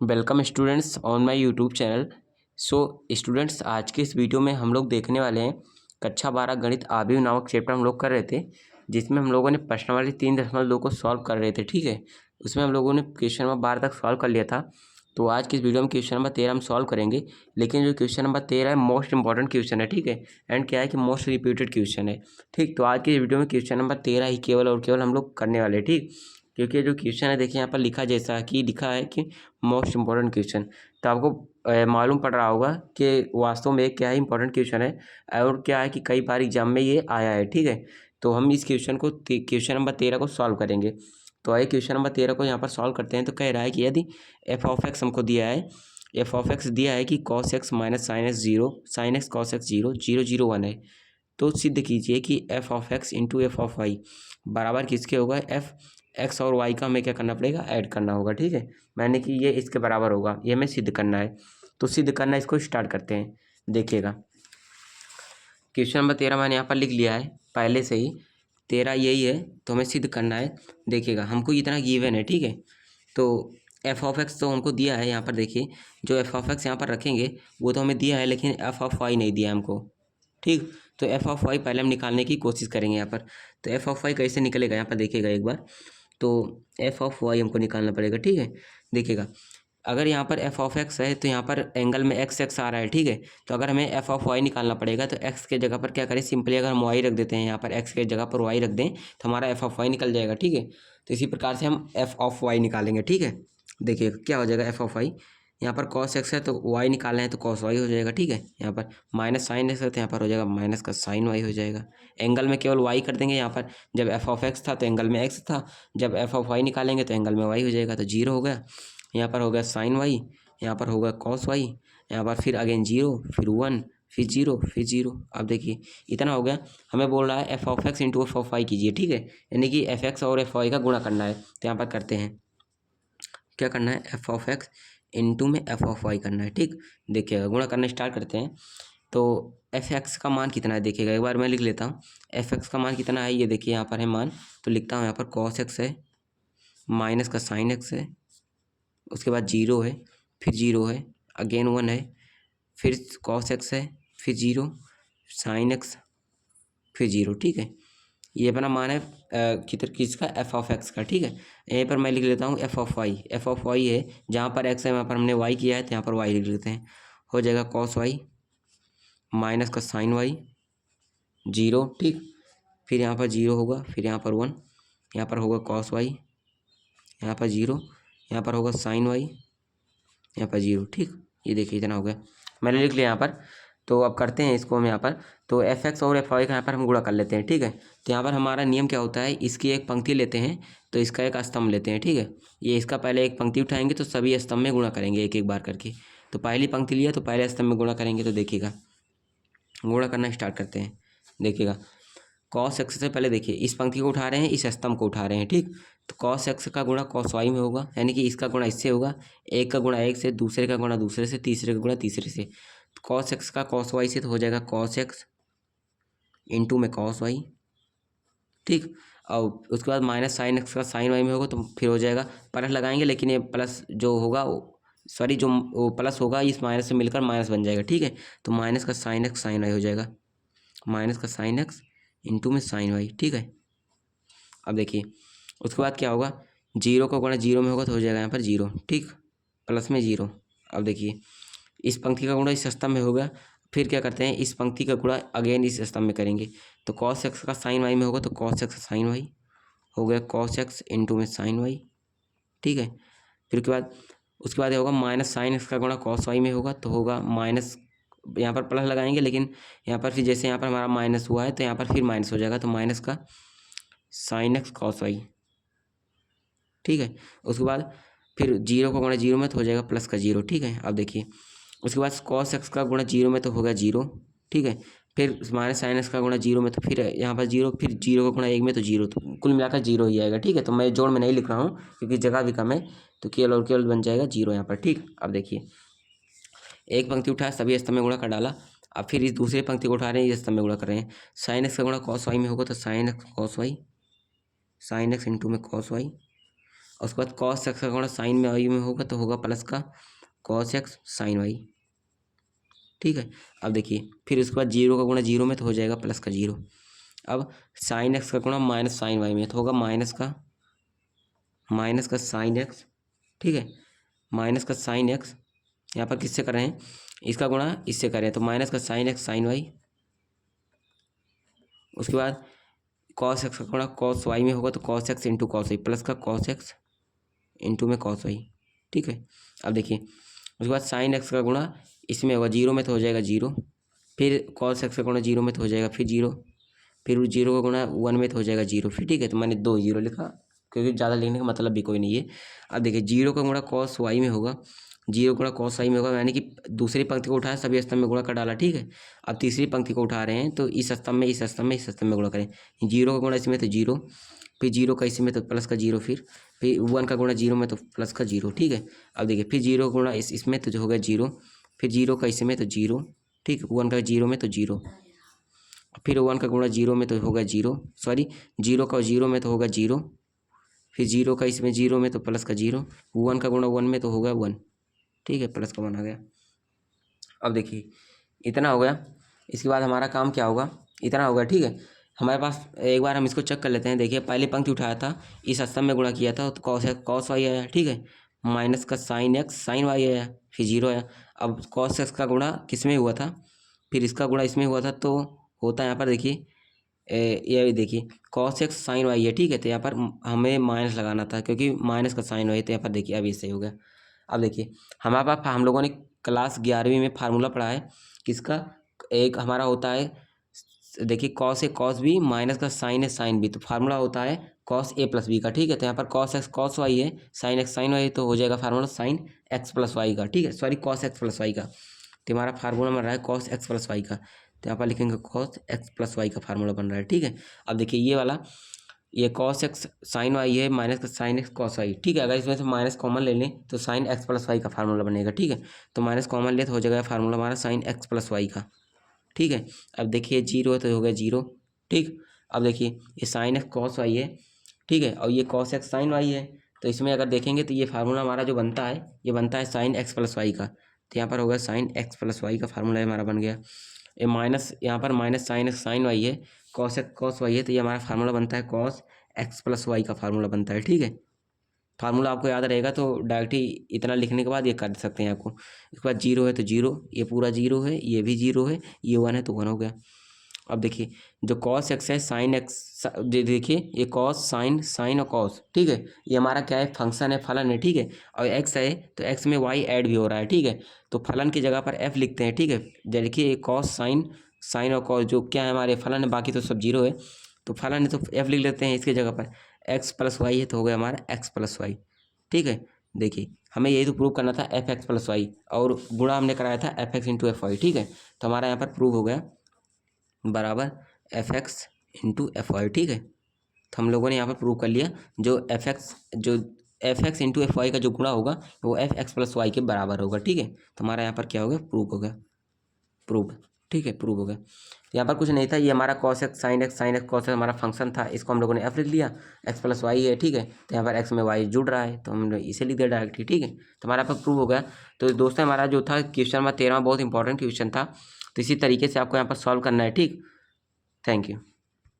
Welcome students on my YouTube channel. So students, आज के इस वीडियो में हम लोग देखने वाले हैं कक्षा 12 गणित आव्यूह नामक चैप्टर हम लोग कर रहे थे, जिसमें हम लोगों ने प्रश्नावली 3.2 को सॉल्व कर रहे थे। ठीक है, उसमें हम लोगों ने क्वेश्चन नंबर 12 तक सॉल्व कर लिया था। तो आज की इस वीडियो में क्वेश्चन नंबर 13 हम सॉल्व करेंगे, लेकिन जो क्वेश्चन नंबर 13 है मोस्ट इंपॉर्टेंट क्वेश्चन है। ठीक है, एंड क्या है कि मोस्ट रिपीटेड क्वेश्चन है। ठीक, तो आज की इस वीडियो में क्वेश्चन नंबर 13 ही केवल और केवल हम लोग करने वाले हैं। ठीक, क्योंकि जो क्वेश्चन है देखिए यहाँ पर लिखा जैसा कि लिखा है कि मोस्ट इंपॉर्टेंट क्वेश्चन, तो आपको मालूम पड़ रहा होगा कि वास्तव में क्या है इंपॉर्टेंट क्वेश्चन है और क्या है कि कई बार एग्जाम में ये आया है। ठीक है, तो हम इस क्वेश्चन को क्वेश्चन नंबर 13 को सॉल्व करेंगे। तो आइए क्वेश्चन नंबर 13 को यहाँ पर सॉल्व करते हैं। तो कह रहा है कि यदि एफ ऑफ एक्स हमको दिया है, एफ ऑफ एक्स दिया है कि cos x minus sine x zero, sine x cos x zero, 0 0 1 है, तो सिद्ध कीजिए कि f of x into f of y बराबर किसके होगा। एफ एक्स और वाई का हमें क्या करना पड़ेगा, ऐड करना होगा। ठीक है, मैंने कि ये इसके बराबर होगा, ये हमें सिद्ध करना है। तो सिद्ध करना, इसको स्टार्ट करते हैं। देखिएगा क्वेश्चन नंबर 13 मैंने यहाँ पर लिख लिया है पहले से ही, 13 यही है, तो हमें सिद्ध करना है। देखिएगा हमको इतना गिवन है। ठीक है, तो एफ ऑफ एक्स तो हमको दिया है यहाँ पर। देखिए जो एफ ऑफ एक्स यहाँ पर रखेंगे वो तो हमें दिया है, लेकिन एफ ऑफ वाई नहीं दिया हमको। ठीक, तो एफ ऑफ वाई पहले हम निकालने की कोशिश करेंगे यहाँ पर। तो एफ ऑफ वाई कैसे निकलेगा यहाँ पर देखिएगा एक बार। तो एफ ऑफ वाई हमको निकालना पड़ेगा। ठीक है, देखिएगा अगर यहाँ पर एफ ऑफ एक्स है तो यहाँ पर एंगल में एक्स एक्स आ रहा है। ठीक है, तो अगर हमें एफ ऑफ वाई निकालना पड़ेगा तो एक्स के जगह पर क्या करें, सिंपली अगर हम वाई रख देते हैं, यहाँ पर एक्स के जगह पर वाई रख दें तो हमारा एफ ऑफ वाई निकल जाएगा। ठीक है, तो इसी प्रकार से हम एफ ऑफ वाई निकालेंगे। ठीक है, देखिए क्या हो जाएगा एफ ऑफ वाई, यहाँ पर कॉस एक्स है तो वाई निकालना है तो कॉस वाई हो जाएगा। ठीक है, यहाँ पर माइनस साइन एक्स है तो यहाँ पर हो जाएगा माइनस का साइन वाई हो जाएगा। एंगल में केवल वाई कर देंगे, यहाँ पर जब एफ ऑफ एक्स था तो एंगल में एक्स था, जब एफ ऑफ वाई निकालेंगे तो एंगल में वाई हो जाएगा, तो 0 हो गया। यहाँ पर हो गया साइन वाई, यहाँ पर होगा कॉस वाई, यहाँ पर फिर अगेन 0, फिर 1, फिर 0, फिर 0। अब देखिए इतना हो गया। हमें बोल रहा है f of x into f of y कीजिए। ठीक है, यानी कि एफ एक्स और एफ वाई का गुणा करना है। तो यहाँ पर करते हैं, क्या करना है, एफ ऑफ एक्स इंटू में एफ ऑफ वाई करना है। ठीक, देखिएगा गुणा करना स्टार्ट करते हैं। तो एफ एक्स का मान कितना है देखिएगा एक बार मैं लिख लेता हूँ। एफ एक्स का मान कितना है ये देखिए यहाँ पर है मान, तो लिखता हूँ यहाँ पर कॉस एक्स है, माइनस का साइन एक्स है, उसके बाद 0 है, फिर 0 है, अगेन 1 है, फिर कॉस एक्स है, फिर 0, साइन एक्स, फिर 0। ठीक है, ये अपना मान है किसका, एफ ऑफ एक्स का। ठीक है, यहीं पर मैं लिख लेता हूँ f of y. F of y है, जहाँ पर एक्स है वहाँ पर हमने वाई किया है तो यहाँ पर वाई लिख लेते हैं। हो जाएगा कॉस वाई माइनस का साइन वाई 0। ठीक, फिर यहाँ पर 0 होगा, फिर यहाँ पर 1, यहाँ पर होगा कॉस वाई, यहाँ पर 0, यहाँ पर होगा साइन वाई, यहाँ पर 0। ठीक, ये देखिए इतना हो गया, मैंने लिख लिया यहाँ पर। तो अब करते हैं इसको हम यहाँ पर। तो एफ एक्स और एफ वाई का यहाँ पर हम गुणा कर लेते हैं। ठीक है, तो यहाँ पर हमारा नियम क्या होता है, इसकी एक पंक्ति लेते हैं तो इसका एक स्तंभ लेते हैं। ठीक है, ये इसका पहले एक पंक्ति उठाएंगे तो सभी स्तंभ में गुणा करेंगे एक एक बार करके। तो पहली पंक्ति लिया तो पहले स्तंभ में गुणा करेंगे। तो देखिएगा गुणा करना स्टार्ट करते हैं। देखिएगा कॉस एक्स से पहले देखिए इस पंक्ति को उठा रहे हैं, इस स्तंभ को उठा रहे हैं। ठीक, तो कॉस एक्स का गुणा कॉस वाई में होगा, यानी कि इसका गुणा इससे होगा, एक का गुणा एक से, दूसरे का गुणा दूसरे से, तीसरे का गुणा तीसरे से। तो कॉस एक्स का कॉस वाई से तो हो जाएगा कॉस एक्स इंटू में कॉस वाई। ठीक, और उसके बाद माइनस साइन एक्स का साइन वाई में होगा, तो फिर हो जाएगा प्लस लगाएंगे, लेकिन ये प्लस जो होगा सॉरी जो वो प्लस होगा इस माइनस से मिलकर माइनस बन जाएगा। ठीक है, तो माइनस का साइन एक्स साइन वाई हो जाएगा, माइनस का साइन एक्स इंटू में साइन वाई। ठीक है, अब देखिए उसके बाद क्या होगा, 0 का गुणा 0 में होगा तो हो जाएगा यहाँ पर 0। ठीक, प्लस में 0। अब देखिए इस पंक्ति का गुणा इस स्तंभ में होगा, फिर क्या करते हैं, इस पंक्ति का गुणा अगेन इस स्तंभ में करेंगे। तो कॉस एक्स का साइन वाई में होगा तो कॉस एक्स साइन वाई हो गया, कॉस एक्स इंटू में साइन वाई। ठीक है, फिर उसके बाद ये होगा माइनस साइन एक्स का गुणा कॉस वाई में होगा तो होगा माइनस, यहाँ पर प्लस लगाएंगे, लेकिन यहाँ पर फिर जैसे यहाँ पर हमारा माइनस हुआ है तो यहाँ पर फिर माइनस हो जाएगा, तो माइनस का साइन एक्स कॉस वाई। ठीक है, उसके बाद फिर 0 का गुणा 0 में तो हो जाएगा प्लस का 0। ठीक है, अब देखिए उसके बाद कॉस एक्स का गुणा 0 में तो होगा 0। ठीक है, फिर माइनस साइन एक्स का गुणा 0 में तो फिर यहाँ पर 0, फिर 0 का गुणा 1 में तो 0, तो कुल मिलाकर 0 ही आएगा। ठीक है, तो मैं जोड़ में नहीं लिख रहा हूँ क्योंकि जगह भी कम है, तो केवल और केवल बन जाएगा 0 यहाँ पर। ठीक, अब देखिए एक पंक्ति उठाया, सभी स्तंभ में गुणा कर डाला। अब फिर इस दूसरे पंक्ति को उठा रहे हैं, इस स्तंभ में गुणा कर रहे हैं। साइन एक्स का गुणा कॉस वाई में होगा तो sine x cos y, sine x into में कॉस वाई। और उसके बाद कॉस एक्स का गुणा साइन में वाई में होगा तो होगा प्लस का कॉस एक्स साइन वाई, ठीक है। अब देखिए फिर उसके बाद जीरो का गुणा जीरो में तो हो जाएगा प्लस का जीरो। अब साइन एक्स का गुणा माइनस साइन वाई में तो होगा माइनस का साइन एक्स, ठीक है, माइनस का साइन एक्स। यहाँ पर किससे कर रहे हैं, इसका गुणा इससे कर रहे हैं तो माइनस का साइन एक्स साइन वाई। उसके बाद कॉस एक्स का गुणा कॉस वाई में होगा तो cos x into cos y plus का कॉस एक्स इंटू में कॉस वाई, ठीक है। अब देखिए उसके बाद साइन एक्स का गुणा इसमें होगा जीरो में तो हो जाएगा जीरो, फिर कॉस एक्स का गुणा जीरो में तो हो जाएगा फिर जीरो, फिर जीरो का गुणा वन में तो हो जाएगा जीरो, फिर ठीक है। तो मैंने 2 जीरो लिखा क्योंकि ज़्यादा लिखने का मतलब भी कोई नहीं है। अब देखिए जीरो का गुणा कॉस वाई में होगा, जीरो गुणा कॉस वाई में होगा, यानी कि दूसरी पंक्ति को उठाया सभी स्तंभ में गुणा कर डाला, ठीक है। अब तीसरी पंक्ति को उठा रहे हैं तो इस स्तंभ में इस स्तंभ में इस स्तंभ में गुणा करें। जीरो का गुणा इसमें तो जीरो, फिर जीरो का इसमें तो प्लस का जीरो, फिर वन का गुणा जीरो में तो प्लस का जीरो, ठीक है। अब देखिए फिर जीरो का गुणा इसमें तो जो होगा जीरो, फिर जीरो का इसमें तो जीरो, ठीक है, वन का जीरो में तो जीरो, फिर वन का गुणा जीरो में तो होगा जीरो, सॉरी जीरो का जीरो में तो होगा जीरो, फिर जीरो का इसमें जीरो में तो प्लस का जीरो, वन का गुणा वन में तो होगा वन, ठीक है, प्लस का वन आ गया। अब देखिए इतना हो गया, इसके बाद हमारा काम क्या होगा, इतना होगा, ठीक है। हमारे पास एक बार हम इसको चेक कर लेते हैं। देखिए पहली पंक्ति उठाया था, इस स्तंभ में गुणा किया था तो कॉस वाई आया, ठीक है, माइनस का साइन एक्स साइन वाई आया, फिर जीरो आया। अब कॉस एक्स का गुणा किस में हुआ था, फिर इसका गुणा इसमें हुआ था तो होता है यहाँ पर देखिए ये भी देखिए कॉस एक्स साइन वाई है, ठीक है। तो यहाँ पर हमें माइनस लगाना था क्योंकि माइनस का साइन वाई, तो यहाँ पर देखिए अभी सही हो गया। अब देखिए हमारे पास हम लोगों ने क्लास 11वीं में फार्मूला पढ़ा है किसका, एक हमारा होता है देखिए cos A cos B minus का साइन ए साइन बी, तो फार्मूला होता है कॉस ए प्लस बी का, ठीक है। तो यहाँ पर कॉस एक्स कॉस वाई है, साइन एक्स साइन वाई, तो हो जाएगा formula sine x plus y का, ठीक है, sorry cos x plus y का। तो हमारा फार्मूला बन रहा है कॉस एक्स प्लस वाई का, तो यहाँ पर लिखेंगे कॉस एक्स प्लस वाई का फार्मूला बन रहा है, ठीक है। अब देखिए ये वाला ये कॉस एक्स साइन वाई है माइनस का साइन एक्स कॉस वाई, ठीक है। अगर इसमें से माइनस कॉमन ले लें तो साइन एक्स प्लस वाई का फार्मूला बनेगा, ठीक है। तो माइनस कॉमन ले तो हो जाएगा फार्मूला हमारा साइन एक्स प्लस वाई का, ठीक है। अब देखिए जीरो है तो हो गया जीरो, ठीक। अब देखिए ये साइन एक्स कॉस वाई है, ठीक है, और ये कॉस एक्स साइन वाई है, तो इसमें अगर देखेंगे तो ये फार्मूला हमारा जो बनता है ये बनता है साइन एक्स प्लस वाई का, तो यहाँ पर होगा साइन एक्स प्लस वाई का फार्मूला हमारा बन गया। ये माइनस यहाँ पर minus sine x sine y है, कॉस एक्स कॉस वाई है, तो ये हमारा फार्मूला बनता है कॉस एक्स प्लस वाई का फार्मूला बनता है, ठीक है। फार्मूला आपको याद रहेगा तो डायरेक्ट ही इतना लिखने के बाद ये कर सकते हैं आपको। इसके बाद जीरो है तो जीरो, ये पूरा जीरो है, ये भी जीरो है, ये वन है तो वन हो गया। अब देखिए जो कॉस एक्स है साइन एक्स, देखिए ये कॉस साइन साइन और कॉस, ठीक है, ये हमारा क्या है फंक्शन है, फलन है, ठीक है। और एक्स है तो एक्स में वाई ऐड भी हो रहा है, ठीक है। तो फलन की जगह पर एफ लिखते हैं, ठीक है। देखिए ये कॉस साइन साइन और कॉस जो क्या है हमारे फलन है, बाकी तो सब जीरो है, तो फलन है तो एफ लिख लेते हैं इसकी जगह पर। एक्स प्लस वाई है तो हो गया हमारा एक्स प्लस वाई, ठीक है। देखिए हमें यही तो प्रूव करना था एफ एक्स प्लस वाई, और गुणा हमने कराया था f x into f y, ठीक है। तो हमारा यहाँ पर प्रूव हो गया बराबर f x into f y, ठीक है। तो हम लोगों ने यहाँ पर प्रूव कर लिया जो f x into f y का जो गुणा होगा वो एफ एक्स प्लस वाई के बराबर होगा, ठीक है। तो हमारा यहाँ पर क्या हो गया प्रूव हो गया, प्रूव, ठीक है, प्रूव हो गया। तो यहाँ पर कुछ नहीं था, ये हमारा cos x sign x cos x हमारा फंक्शन था, इसको हम लोगों ने एफ लिख लिया, एक्स प्लस वाई है, ठीक है। तो यहाँ पर एक्स में वाई जुड़ रहा है तो हमने इसे लिख दिया डायरेक्टली, ठीक है। तो हमारा यहाँ पर प्रूव हो गया। तो दोस्तों हमारा जो था क्वेश्चन नंबर 13 बहुत इंपॉर्टेंट क्वेश्चन था, तो इसी तरीके से आपको यहाँ पर सॉल्व करना है, ठीक। Thank you.